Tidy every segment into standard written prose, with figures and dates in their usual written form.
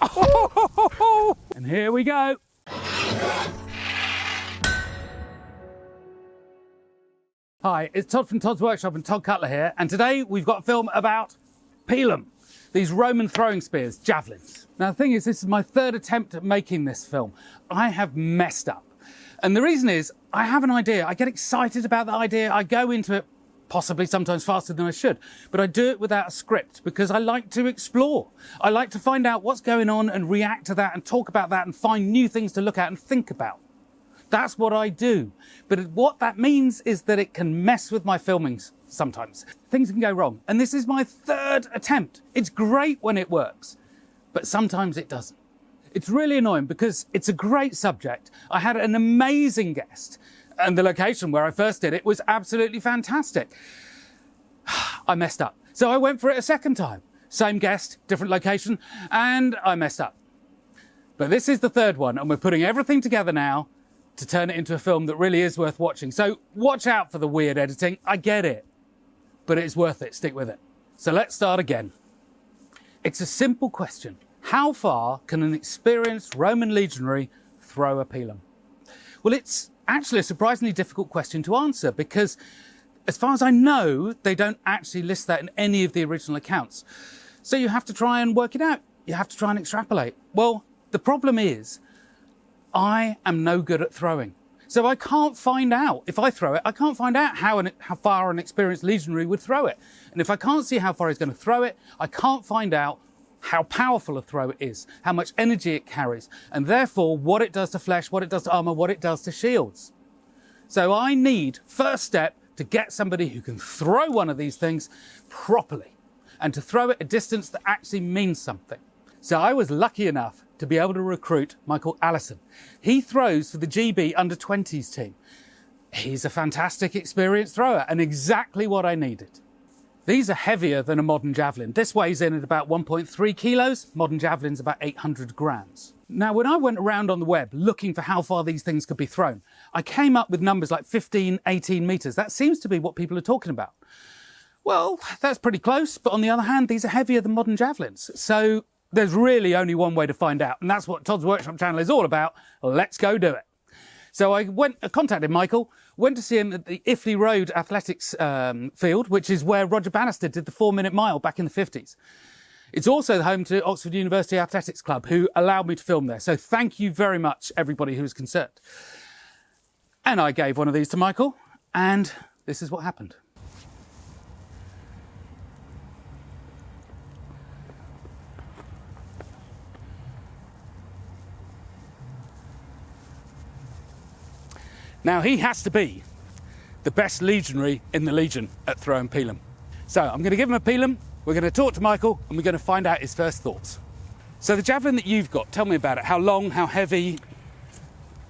Oh, and here we go. Hi, it's Todd from Todd's Workshop and Todd Cutler here, and today we've got a film about Pilum, these Roman throwing spears, javelins. Now the thing is, this is my third attempt at making this film. I have messed up. And the reason is, I have an idea, I get excited about the idea, I go into it possibly sometimes faster than I should, but I do it without a script because I like to explore. I like to find out what's going on and react to that and talk about that and find new things to look at and think about. That's what I do. But what that means is that it can mess with my filmings sometimes. Things can go wrong. And this is my third attempt. It's great when it works, but sometimes it doesn't. It's really annoying because it's a great subject. I had an amazing guest and the location where I first did it was absolutely fantastic. I messed up. So I went for it a second time. Same guest, different location, and I messed up. But this is the third one and we're putting everything together now to turn it into a film that really is worth watching. So watch out for the weird editing. I get it, but it's worth it. Stick with it. So let's start again. It's a simple question. How far can an experienced Roman legionary throw a pilum? Well, it's actually a surprisingly difficult question to answer because as far as I know, they don't actually list that in any of the original accounts. So you have to try and work it out. You have to try and extrapolate. Well, the problem is, I am no good at throwing. So I can't find out, if I throw it, I can't find out how far an experienced legionary would throw it. And if I can't see how far he's going to throw it, I can't find out how powerful a throw it is, how much energy it carries, and therefore what it does to flesh, what it does to armour, what it does to shields. So I need, first step, to get somebody who can throw one of these things properly and to throw it a distance that actually means something. So I was lucky enough to be able to recruit Michael Allison. He throws for the GB under-20s team. He's a fantastic experienced thrower and exactly what I needed. These are heavier than a modern javelin. This weighs in at about 1.3 kilos. Modern javelin's about 800 grams. Now, when I went around on the web looking for how far these things could be thrown, I came up with numbers like 15, 18 meters. That seems to be what people are talking about. Well, that's pretty close, but on the other hand, these are heavier than modern javelins. So there's really only one way to find out, and that's what Todd's Workshop channel is all about. Let's go do it. So I contacted Michael, went to see him at the Iffley Road Athletics field, which is where Roger Bannister did the 4-minute mile back in the 50s. It's also home to Oxford University Athletics Club, who allowed me to film there. So thank you very much, everybody who was concerned. And I gave one of these to Michael, and this is what happened. Now, he has to be the best legionary in the Legion at throwing pilum. So I'm going to give him a pilum, we're going to talk to Michael, and we're going to find out his first thoughts. So the javelin that you've got, tell me about it. How long, how heavy?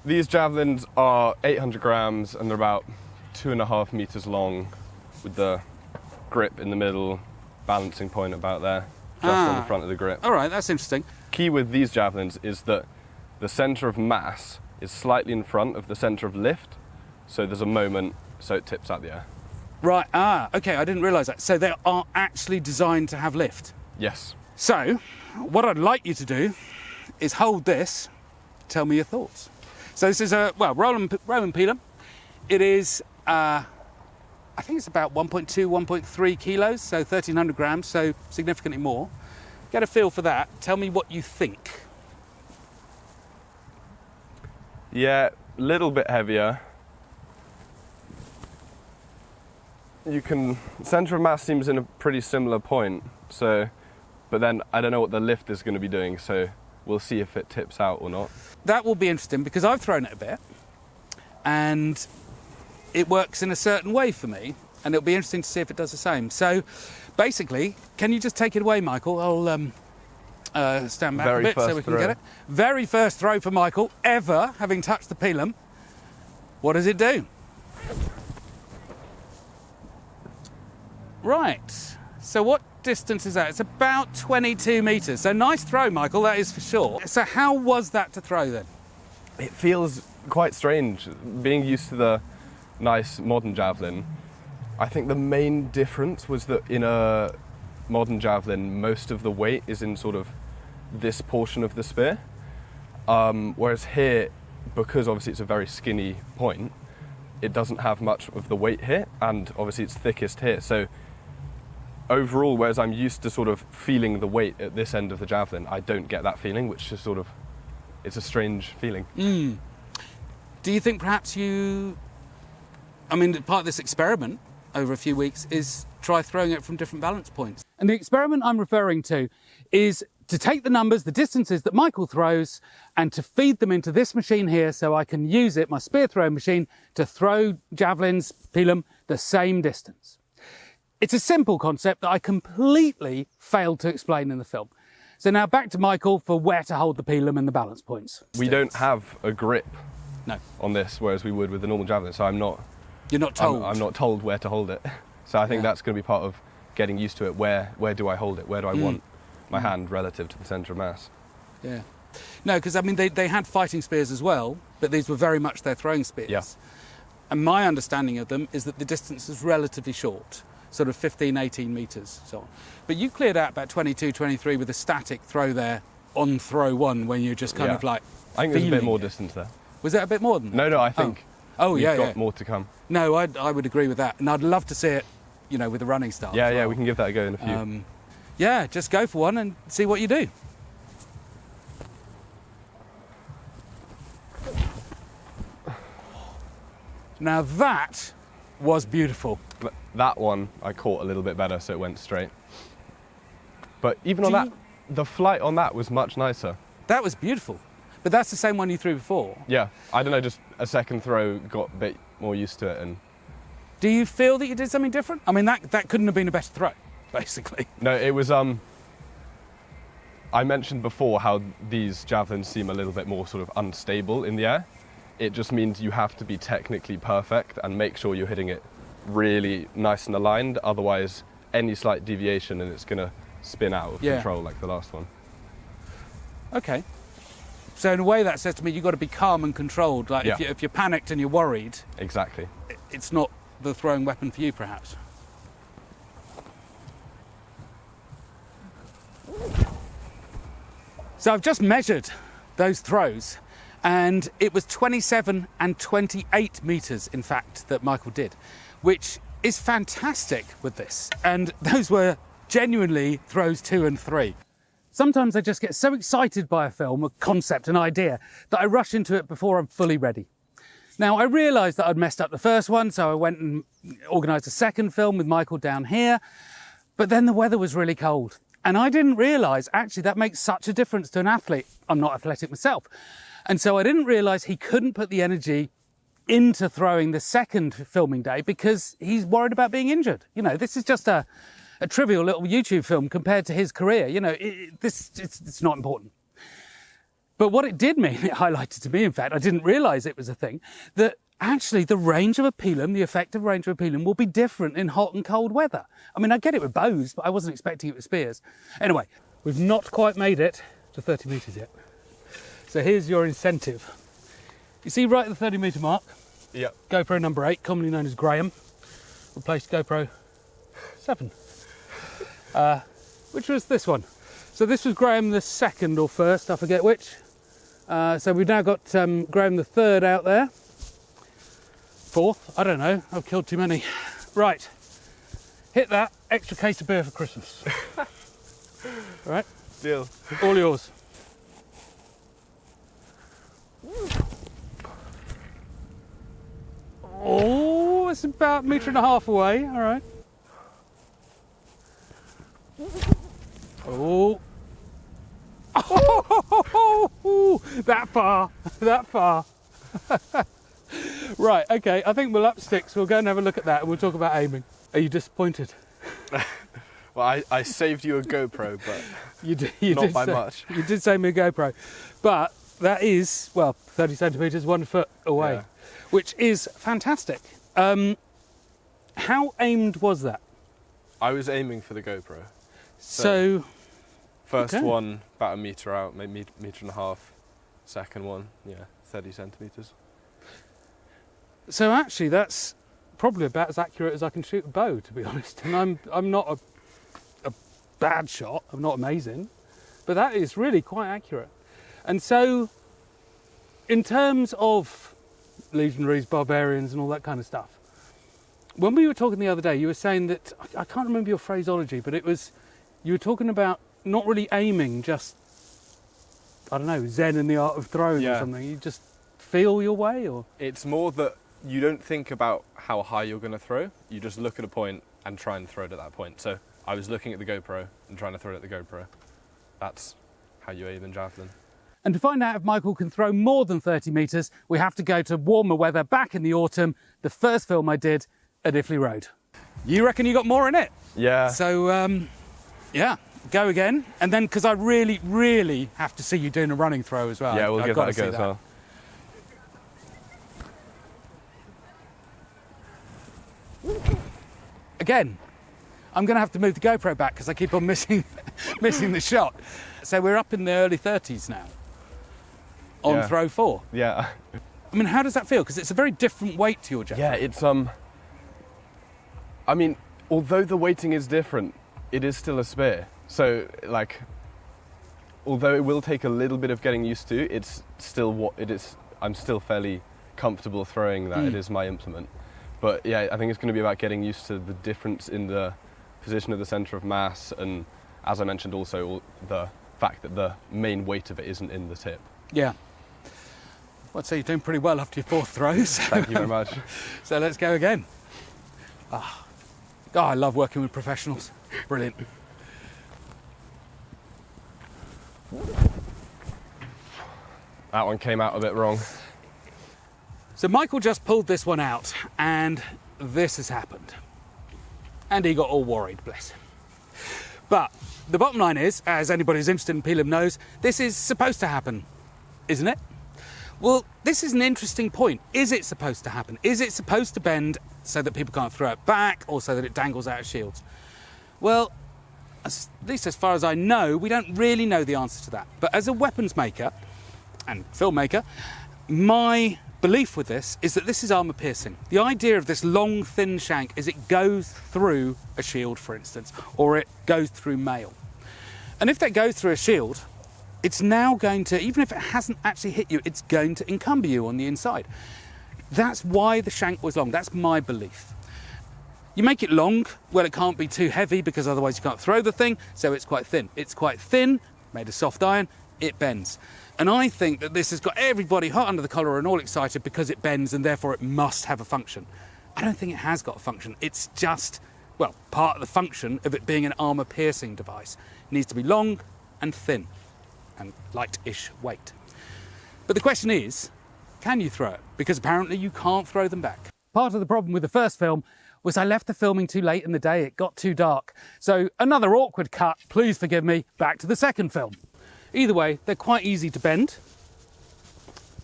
These javelins are 800 grams and they're about 2.5 meters long with the grip in the middle, balancing point about there, just on the front of the grip. All right, that's interesting. Key with these javelins is that the center of mass is slightly in front of the center of lift, so there's a moment so it tips out the air. Right, okay, I didn't realise that. So they are actually designed to have lift? Yes. So, what I'd like you to do is hold this, tell me your thoughts. So this is a, well, Roman pilum. It is, I think it's about 1.2, 1.3 kilos, so 1,300 grams, so significantly more. Get a feel for that, tell me what you think. Yeah, a little bit heavier. Center of mass seems in a pretty similar point, so, but then I don't know what the lift is going to be doing, so we'll see if it tips out or not. That will be interesting because I've thrown it a bit and it works in a certain way for me, and it'll be interesting to see if it does the same. So basically, can you just take it away, Michael? I'll stand back a bit so we can get it. Very first throw for Michael ever, having touched the pilum. What does it do? Right, so what distance is that? It's about 22 metres. So nice throw, Michael, that is for sure. So how was that to throw then? It feels quite strange, being used to the nice modern javelin. I think the main difference was that in a modern javelin, most of the weight is in sort of this portion of the spear. Whereas here, because obviously it's a very skinny point, it doesn't have much of the weight here, and obviously it's thickest here. So overall, whereas I'm used to sort of feeling the weight at this end of the javelin, I don't get that feeling, which is sort of, it's a strange feeling. Do you think perhaps I mean, part of this experiment over a few weeks is try throwing it from different balance points? And the experiment I'm referring to is to take the numbers, the distances that Michael throws, and to feed them into this machine here so I can use it, my spear throwing machine, to throw javelins, Pilum, the same distance. It's a simple concept that I completely failed to explain in the film. So now back to Michael for where to hold the Pilum and the balance points. We don't have a grip No. on this, whereas we would with the normal javelin, so You're not told. I'm not told where to hold it. So I think that's going to be part of getting used to it. Where do I hold it? Where do I want my hand relative to the centre of mass? Yeah. No, because I mean, they had fighting spears as well, but these were very much their throwing spears. Yeah. And my understanding of them is that the distance is relatively short, sort of 15, 18 metres, so on. But you cleared out about 22, 23 with a static throw there on throw one when you're just kind of like I think there's a bit more it. distance there. Was that a bit more than that? No, I think we've got more to come. No, I would agree with that. And I'd love to see it, with the running style. Yeah, we can give that a go in a few. Yeah, just go for one and see what you do. Now that was beautiful. But that one I caught a little bit better, so it went straight. But even on that, the flight on that was much nicer. That was beautiful. But that's the same one you threw before. Yeah, I don't know, just a second throw got a bit more used to it. And do you feel that you did something different? I mean, that couldn't have been a better throw, basically. No, it was, I mentioned before how these javelins seem a little bit more sort of unstable in the air. It just means you have to be technically perfect and make sure you're hitting it really nice and aligned. Otherwise, any slight deviation and it's going to spin out of control like the last one. Okay. So in a way that says to me you've got to be calm and controlled. Like if you're panicked and you're worried, exactly, it's not the throwing weapon for you, perhaps. So I've just measured those throws, and it was 27 and 28 metres, in fact, that Michael did, which is fantastic with this. And those were genuinely throws 2 and 3. Sometimes I just get so excited by a film, a concept, an idea, that I rush into it before I'm fully ready. Now, I realised that I'd messed up the first one, so I went and organised a second film with Michael down here. But then the weather was really cold. And I didn't realise, actually, that makes such a difference to an athlete. I'm not athletic myself. And so I didn't realise he couldn't put the energy into throwing the second filming day because he's worried about being injured. This is just a trivial little YouTube film compared to his career. It's not important. But what it did mean, it highlighted to me, in fact, I didn't realise it was a thing, that actually the range of a Pilum, the effective range of a Pilum, will be different in hot and cold weather. I mean, I get it with bows, but I wasn't expecting it with spears. Anyway, we've not quite made it to 30 metres yet. So here's your incentive. You see right at the 30 metre mark? Yep. GoPro number 8, commonly known as Graham, replaced GoPro 7. Which was this one. So this was Graham the second or first, I forget which. So we've now got Graham the third out there. Fourth, I don't know, I've killed too many. Right, hit that, extra case of beer for Christmas. All right? Deal. All yours. Oh, it's about 1.5 meters away, all right. Oh. Oh, that far. Right, okay, I think we'll up sticks. We'll go and have a look at that and we'll talk about aiming. Are you disappointed? Well, I saved you a GoPro, but you not by much. You did save me a GoPro. But that is, 30 centimetres, 1 foot away, which is fantastic. How aimed was that? I was aiming for the GoPro. So first one, about 1 metre out, maybe 1.5 meters. Second one, 30 centimetres. So actually, that's probably about as accurate as I can shoot a bow, to be honest. And I'm not a bad shot. I'm not amazing, but that is really quite accurate. And so, in terms of Legionaries, barbarians and all that kind of stuff, when we were talking the other day, you were saying that, I can't remember your phraseology, but it was, you were talking about not really aiming, just, I don't know, Zen in the art of throwing or something. You just feel your way, or? It's more that you don't think about how high you're going to throw. You just look at a point and try and throw it at that point. So I was looking at the GoPro and trying to throw it at the GoPro. That's how you aim in javelin. And to find out if Michael can throw more than 30 metres, we have to go to warmer weather back in the autumn, the first film I did at Iffley Road. You reckon you got more in it? Yeah. So, yeah, go again. And then, because I really, really have to see you doing a running throw as well. Yeah, we'll I've give got that a to go see as well. Again, I'm going to have to move the GoPro back because I keep on missing the shot. So we're up in the early 30s now on throw 4. Yeah. I mean, how does that feel? Because it's a very different weight to your javelin. Yeah, it's I mean, although the weighting is different, it is still a spear. So, like, although it will take a little bit of getting used to, it's still what it is. I'm still fairly comfortable throwing that. It is my implement. But yeah, I think it's going to be about getting used to the difference in the position of the centre of mass, and as I mentioned, also the fact that the main weight of it isn't in the tip. Yeah. Well, I'd say you're doing pretty well after your 4th throw. So, Thank you very much. So let's go again. Oh, I love working with professionals. Brilliant. That one came out a bit wrong. So Michael just pulled this one out, and this has happened. And he got all worried, bless him. But the bottom line is, as anybody who's interested in Pilum knows, this is supposed to happen, isn't it? Well, this is an interesting point. Is it supposed to happen? Is it supposed to bend so that people can't throw it back, or so that it dangles out of shields? Well, at least as far as I know, we don't really know the answer to that. But as a weapons maker and filmmaker, my belief with this is that this is armour piercing. The idea of this long, thin shank is it goes through a shield, for instance, or it goes through mail. And if that goes through a shield, it's now going to, even if it hasn't actually hit you, it's going to encumber you on the inside. That's why the shank was long. That's my belief. You make it long, well, it can't be too heavy because otherwise you can't throw the thing, so it's quite thin. It's quite thin, made of soft iron, it bends. And I think that this has got everybody hot under the collar and all excited because it bends and therefore it must have a function. I don't think it has got a function. It's just, well, part of the function of it being an armour-piercing device. It needs to be long and thin and light-ish weight. But the question is, can you throw it? Because apparently you can't throw them back. Part of the problem with the first film was I left the filming too late in the day. It got too dark. So another awkward cut, please forgive me, back to the second film. Either way, they're quite easy to bend.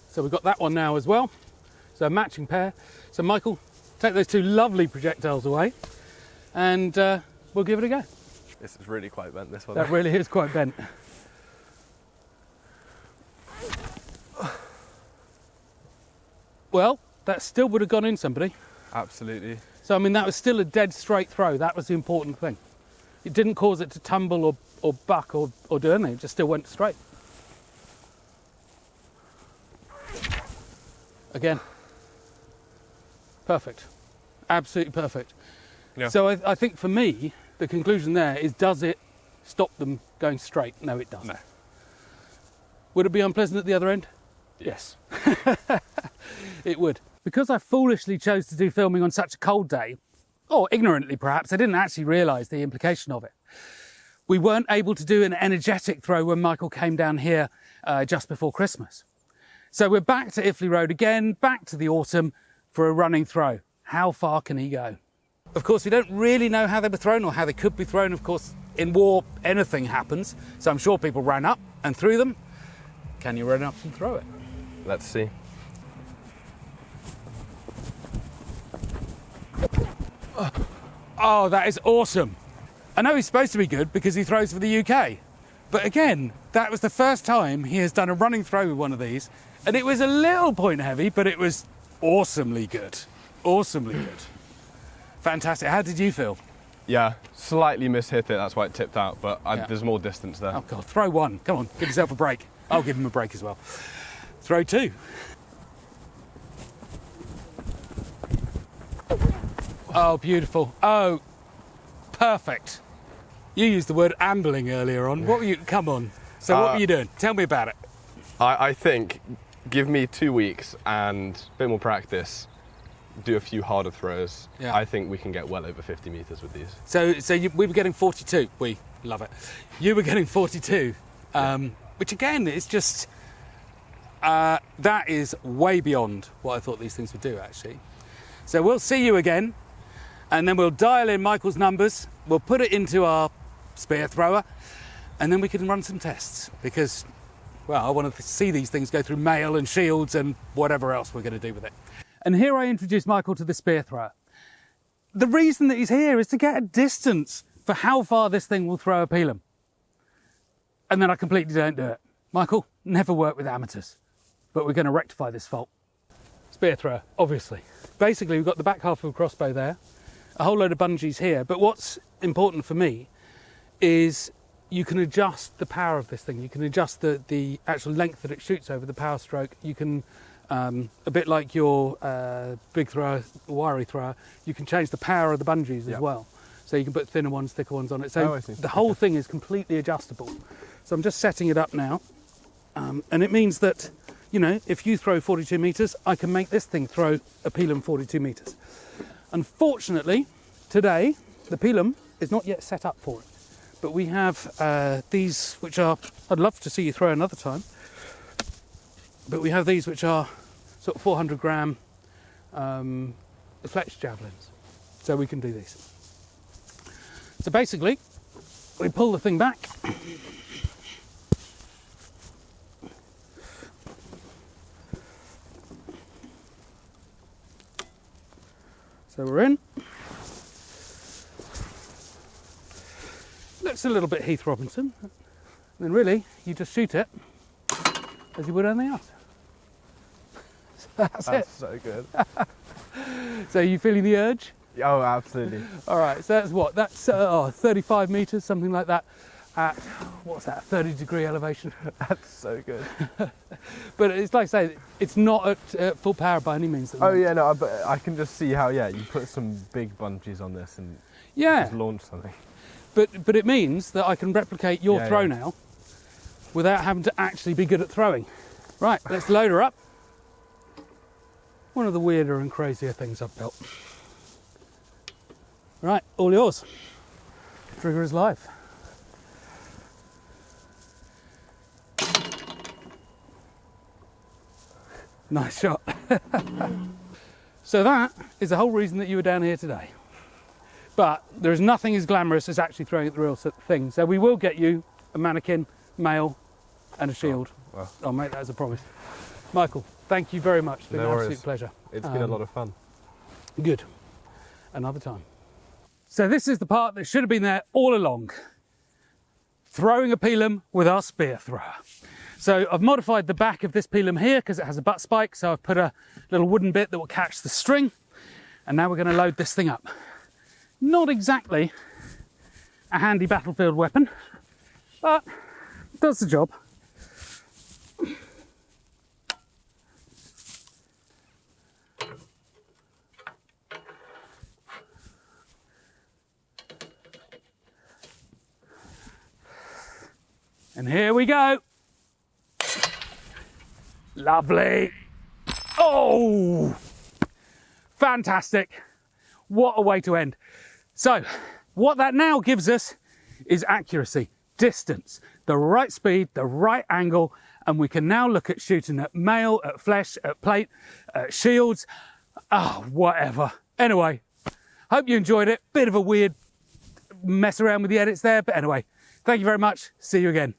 So we've got that one now as well. So a matching pair. So Michael, take those 2 lovely projectiles away and we'll give it a go. This is really quite bent, this one. That really is quite bent. Well, that still would have gone in somebody. Absolutely. So, I mean, that was still a dead straight throw. That was the important thing. It didn't cause it to tumble or buck or do anything. It just still went straight. Again. Perfect. Absolutely perfect. Yeah. So I think for me, the conclusion there is, does it stop them going straight? No, it doesn't. No. Would it be unpleasant at the other end? Yes. It would. Because I foolishly chose to do filming on such a cold day, or ignorantly perhaps, I didn't actually realise the implication of it. We weren't able to do an energetic throw when Michael came down here just before Christmas. So we're back to Iffley Road again, back to the autumn for a running throw. How far can he go? Of course, we don't really know how they were thrown or how they could be thrown. Of course, in war, anything happens. So I'm sure people ran up and threw them. Can you run up and throw it? Let's see. Oh, that is awesome. I know he's supposed to be good because he throws for the UK. But again, that was the first time he has done a running throw with one of these. And it was a little point heavy, but it was awesomely good. Awesomely good. Fantastic. How did you feel? Yeah, slightly mishit it, that's why it tipped out, but Yeah. there's more distance there. Oh God, throw one. Come on, give yourself a break. I'll give him a break as well. Throw two. Oh, beautiful. Oh, perfect. You used the word ambling earlier on. What were you, come on. So what were you doing? Tell me about it. I think, give me 2 weeks and a bit more practice, do a few harder throws. Yeah. I think we can get well over 50 metres with these. So we were getting 42. We love it. You were getting 42, which again, is just, that is way beyond what I thought these things would do, actually. So we'll see you again, and then we'll dial in Michael's numbers. We'll put it into our spear thrower, and then we can run some tests because, well, I want to see these things go through mail and shields and whatever else we're going to do with it. And here I introduce Michael to the spear thrower. The reason that he's here is to get a distance for how far this thing will throw a Pilum. And then I completely don't do it. Michael, never work with amateurs, but we're going to rectify this fault. Spear thrower, obviously. Basically, we've got the back half of a crossbow there, a whole load of bungees here, but what's important for me is you can adjust the power of this thing. You can adjust the actual length that it shoots over, the power stroke. You can, a bit like your big thrower, wiry thrower, you can change the power of the bungees as well. So you can put thinner ones, thicker ones on it. So the whole thing is completely adjustable. So I'm just setting it up now. And it means that, you know, if you throw 42 metres, I can make this thing throw a Pilum 42 metres. Unfortunately, today, the Pilum is not yet set up for it. But we have these, which are, I'd love to see you throw another time, but we have these which are sort of 400 gram fletched javelins. So we can do these. So basically, we pull the thing back. So we're in. Looks a little bit Heath Robinson. And then really, you just shoot it as you would anything else. That's it. So good. So you feeling the urge? Oh, absolutely. All right, so that's what? That's 35 metres, something like that, at, what's that, 30-degree elevation? That's so good. But it's like I say, it's not at full power by any means. Oh yeah, no, but I can just see how, yeah, you put some big bungees on this and just launch something. But it means that I can replicate your throw now without having to actually be good at throwing. Right, let's load her up. One of the weirder and crazier things I've built. Right, all yours. Trigger is live. Nice shot. So that is the whole reason that you were down here today. But there is nothing as glamorous as actually throwing at the real thing. So we will get you a mannequin, mail, and a shield. Oh, well. I'll make that as a promise. Michael, thank you very much. It's been No an worries. absolute pleasure. It's been a lot of fun. Good. Another time. So this is the part that should have been there all along. Throwing a Pilum with our spear thrower. So I've modified the back of this Pilum here because it has a butt spike. So I've put a little wooden bit that will catch the string. And now we're going to load this thing up. Not exactly a handy battlefield weapon, but it does the job. And here we go. Lovely. Oh, fantastic. What a way to end. So what that now gives us is accuracy, distance, the right speed, the right angle, and we can now look at shooting at mail, at flesh, at plate, at shields, whatever. Anyway, hope you enjoyed it. Bit of a weird mess around with the edits there, but anyway, thank you very much. See you again.